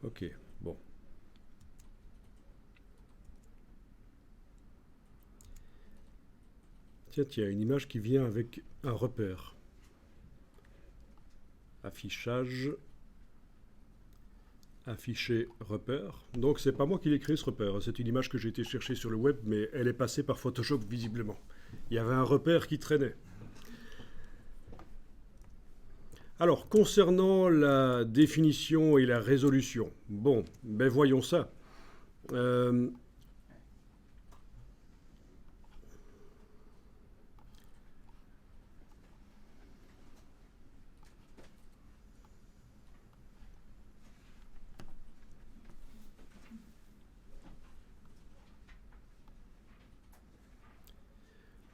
Ok, bon. Tiens, tiens, une image qui vient avec un repère. Affichage. Afficher repère. Donc c'est pas moi qui l'ai créé ce repère, c'est une image que j'ai été chercher sur le web, mais elle est passée par Photoshop visiblement. Il y avait un repère qui traînait. Alors, concernant la définition et la résolution, bon, ben voyons ça. Euh,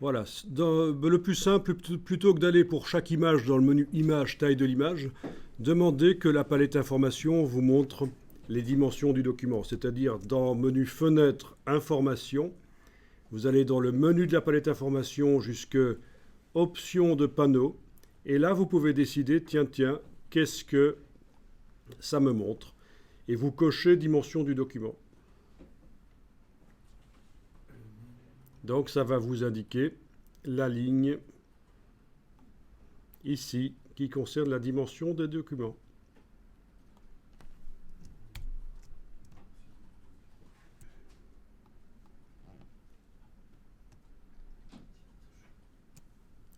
voilà, le plus simple, plutôt que d'aller pour chaque image dans le menu Image, taille de l'image, demandez que la palette information vous montre les dimensions du document. C'est-à-dire dans le menu Fenêtre, Information, vous allez dans le menu de la palette information jusque Options de panneau. Et là, vous pouvez décider, tiens, qu'est-ce que ça me montre? Et vous cochez dimension du document. Donc ça va vous indiquer la ligne ici qui concerne la dimension des documents.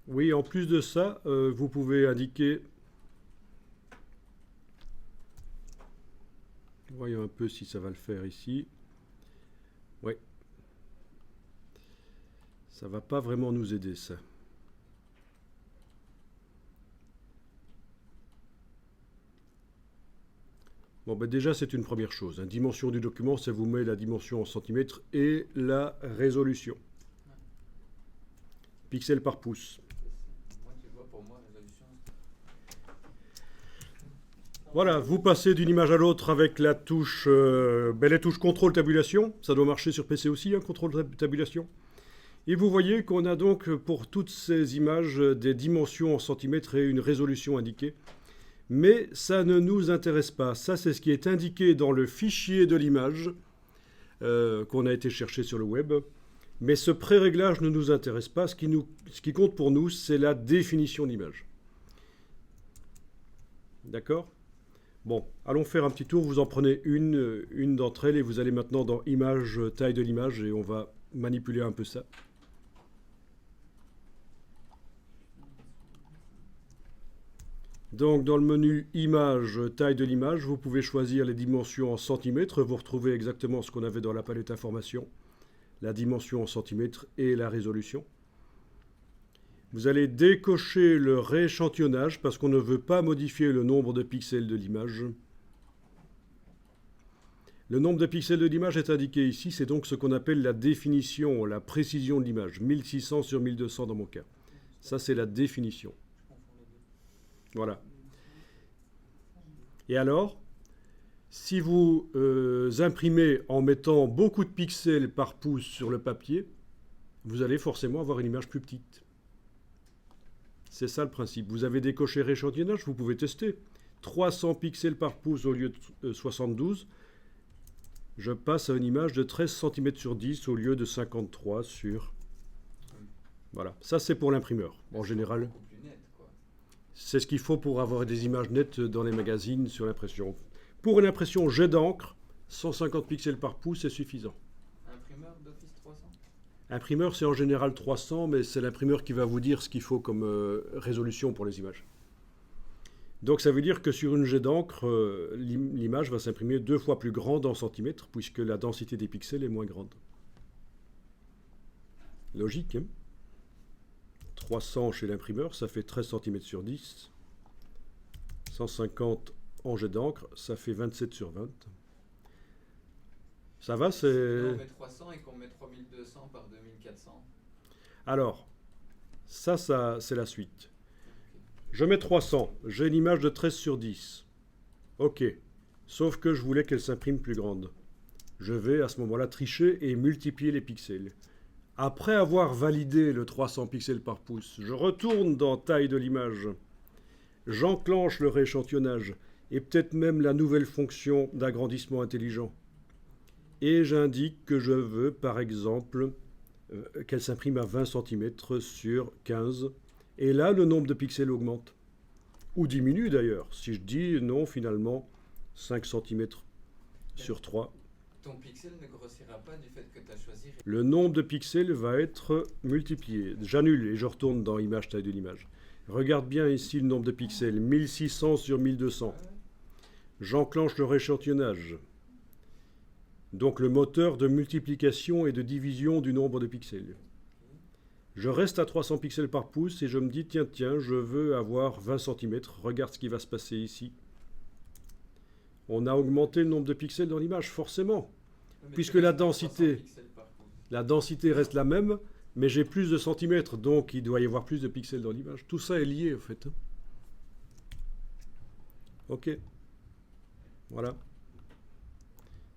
Oui, en plus de ça, vous pouvez indiquer... Voyons un peu si ça va le faire ici. Oui. Ça va pas vraiment nous aider, ça. Bon, ben déjà, c'est une première chose. Hein. Dimension du document, ça vous met la dimension en centimètres et la résolution. Pixels par pouce. Voilà, vous passez d'une image à l'autre avec la touche, les touches contrôle tabulation. Ça doit marcher sur PC aussi, hein, contrôle tabulation. Et vous voyez qu'on a donc pour toutes ces images des dimensions en centimètres et une résolution indiquée. Mais ça ne nous intéresse pas. Ça, c'est ce qui est indiqué dans le fichier de l'image qu'on a été chercher sur le web. Mais ce pré-réglage ne nous intéresse pas. Ce qui compte pour nous, c'est la définition d'image. D'accord ? Bon, allons faire un petit tour. Vous en prenez une d'entre elles et vous allez maintenant dans Image, taille de l'image et on va manipuler un peu ça. Donc dans le menu Image, taille de l'image, vous pouvez choisir les dimensions en centimètres. Vous retrouvez exactement ce qu'on avait dans la palette information. La dimension en centimètres et la résolution. Vous allez décocher le rééchantillonnage parce qu'on ne veut pas modifier le nombre de pixels de l'image. Le nombre de pixels de l'image est indiqué ici, c'est donc ce qu'on appelle la définition, la précision de l'image. 1600 sur 1200 dans mon cas. Ça, c'est la définition. Voilà. Et alors, si vous imprimez en mettant beaucoup de pixels par pouce sur le papier, vous allez forcément avoir une image plus petite. C'est ça le principe. Vous avez décoché rééchantillonnage, vous pouvez tester. 300 pixels par pouce au lieu de 72. Je passe à une image de 13 cm sur 10 au lieu de 53 sur... Voilà. Ça, c'est pour l'imprimeur, en général. C'est ce qu'il faut pour avoir des images nettes dans les magazines sur l'impression. Pour une impression jet d'encre, 150 pixels par pouce est suffisant. Imprimeur d'office 300 ? Imprimeur, c'est en général 300, mais c'est l'imprimeur qui va vous dire ce qu'il faut comme résolution pour les images. Donc ça veut dire que sur une jet d'encre, l'image va s'imprimer 2 fois plus grande en centimètres, puisque la densité des pixels est moins grande. Logique, hein ? 300 chez l'imprimeur, ça fait 13 cm sur 10. 150 en jet d'encre, ça fait 27 sur 20. Ça va, c'est... Si on met 300 et qu'on met 3200 par 2400. Alors, ça c'est la suite. Je mets 300, j'ai une image de 13 sur 10. Ok, sauf que je voulais qu'elle s'imprime plus grande. Je vais à ce moment-là tricher et multiplier les pixels. Après avoir validé le 300 pixels par pouce, je retourne dans taille de l'image. J'enclenche le rééchantillonnage et peut-être même la nouvelle fonction d'agrandissement intelligent. Et j'indique que je veux, par exemple, qu'elle s'imprime à 20 cm sur 15. Et là, le nombre de pixels augmente. Ou diminue d'ailleurs. Si je dis non, finalement, 5 cm sur 3. Ton pixel ne grossira pas du fait que tu as choisi. Le nombre de pixels va être multiplié. J'annule et je retourne dans image, taille de l'image. Regarde bien ici le nombre de pixels. 1600 sur 1200. J'enclenche le rééchantillonnage. Donc le moteur de multiplication et de division du nombre de pixels. Je reste à 300 pixels par pouce et je me dis, tiens, je veux avoir 20 cm. Regarde ce qui va se passer ici. On a augmenté le nombre de pixels dans l'image, forcément. Puisque la densité reste la même, mais j'ai plus de centimètres, donc il doit y avoir plus de pixels dans l'image. Tout ça est lié, en fait. Ok. Voilà.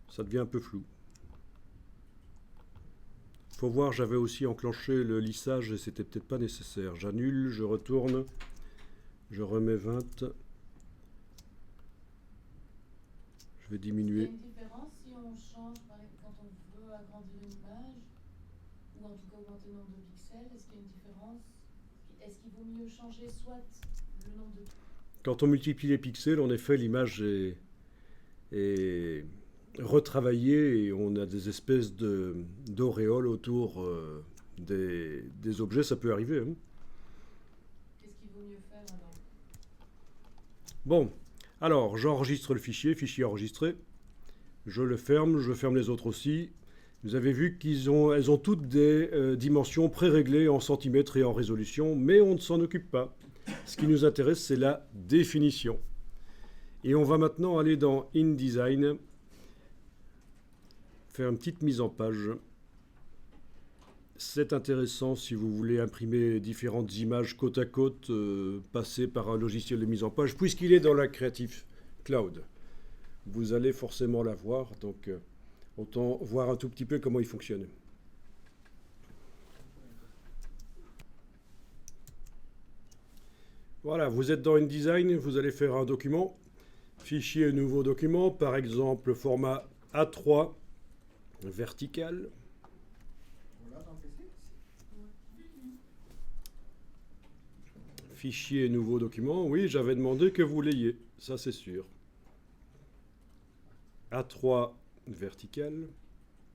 Ça devient un peu flou. Faut voir, j'avais aussi enclenché le lissage et c'était peut-être pas nécessaire. J'annule, je retourne, je remets 20. Je vais diminuer. Il y a une différence si on change, par exemple, quand on veut agrandir une image, ou en tout cas augmenter le nombre de pixels, est-ce qu'il y a une différence? Est-ce qu'il vaut mieux changer soit le nombre de... Quand on multiplie les pixels, en effet, l'image est retravaillée et on a des espèces d'auréoles autour des objets. Ça peut arriver. Hein. Qu'est-ce qu'il vaut mieux faire alors? Bon, alors j'enregistre le fichier enregistré. Je le ferme, je ferme les autres aussi. Vous avez vu elles ont toutes des dimensions pré-réglées en centimètres et en résolution, mais on ne s'en occupe pas. Ce qui nous intéresse, c'est la définition. Et on va maintenant aller dans InDesign, faire une petite mise en page. C'est intéressant si vous voulez imprimer différentes images côte à côte, passer par un logiciel de mise en page, puisqu'il est dans la Creative Cloud. Vous allez forcément la voir, donc autant voir un tout petit peu comment il fonctionne. Voilà, vous êtes dans InDesign, vous allez faire un document, fichier nouveau document, par exemple format A3 vertical. Fichier nouveau document, oui, j'avais demandé que vous l'ayez, ça c'est sûr. A3 vertical,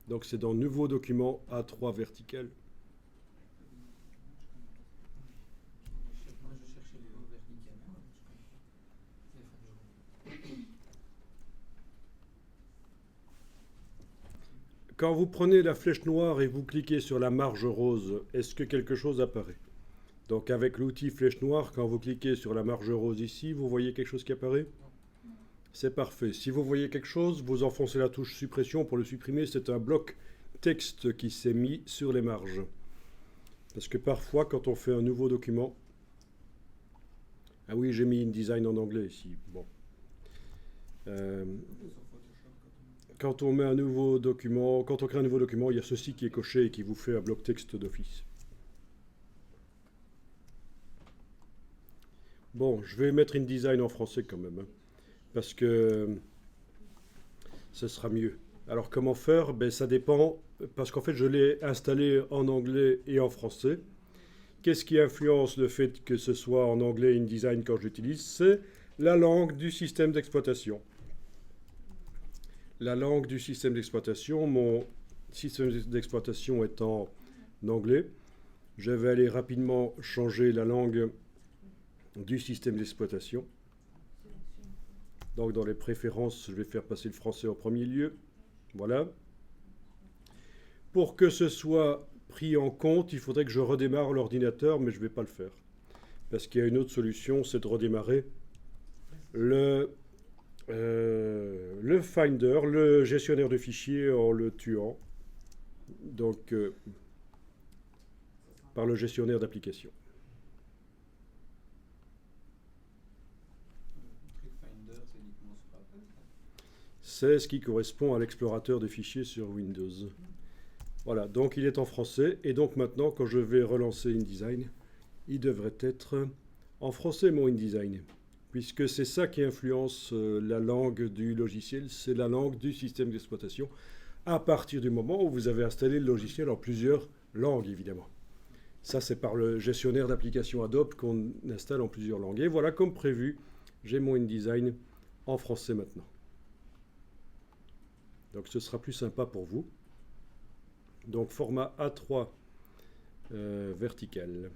donc c'est dans nouveau document A3 vertical. Quand vous prenez la flèche noire et vous cliquez sur la marge rose, est-ce que quelque chose apparaît? Donc avec l'outil flèche noire, quand vous cliquez sur la marge rose ici, vous voyez quelque chose qui apparaît? C'est parfait. Si vous voyez quelque chose, vous enfoncez la touche suppression pour le supprimer. C'est un bloc texte qui s'est mis sur les marges. Parce que parfois, quand on fait un nouveau document... Ah oui, j'ai mis InDesign en anglais ici. Bon. Quand on met un nouveau document, quand on crée un nouveau document, il y a ceci qui est coché et qui vous fait un bloc texte d'office. Bon, je vais mettre InDesign en français quand même, hein, parce que ce sera mieux. Alors comment faire? Ben, ça dépend, parce qu'en fait je l'ai installé en anglais et en français. Qu'est-ce qui influence le fait que ce soit en anglais InDesign quand je l'utilise? C'est la langue du système d'exploitation. La langue du système d'exploitation, mon système d'exploitation est en anglais. Je vais aller rapidement changer la langue du système d'exploitation. Donc dans les préférences, je vais faire passer le français en premier lieu. Voilà. Pour que ce soit pris en compte, il faudrait que je redémarre l'ordinateur, mais je ne vais pas le faire. Parce qu'il y a une autre solution, c'est de redémarrer le Finder, le gestionnaire de fichiers, en le tuant. Donc, par le gestionnaire d'application. C'est ce qui correspond à l'explorateur de fichiers sur Windows. Voilà, donc il est en français. Et donc maintenant, quand je vais relancer InDesign, il devrait être en français, mon InDesign. puisque c'est ça qui influence la langue du logiciel, c'est la langue du système d'exploitation, à partir du moment où vous avez installé le logiciel en plusieurs langues, évidemment. Ça, c'est par le gestionnaire d'application Adobe qu'on installe en plusieurs langues. Et voilà, comme prévu, j'ai mon InDesign en français maintenant. Donc ce sera plus sympa pour vous. Donc format A3 vertical.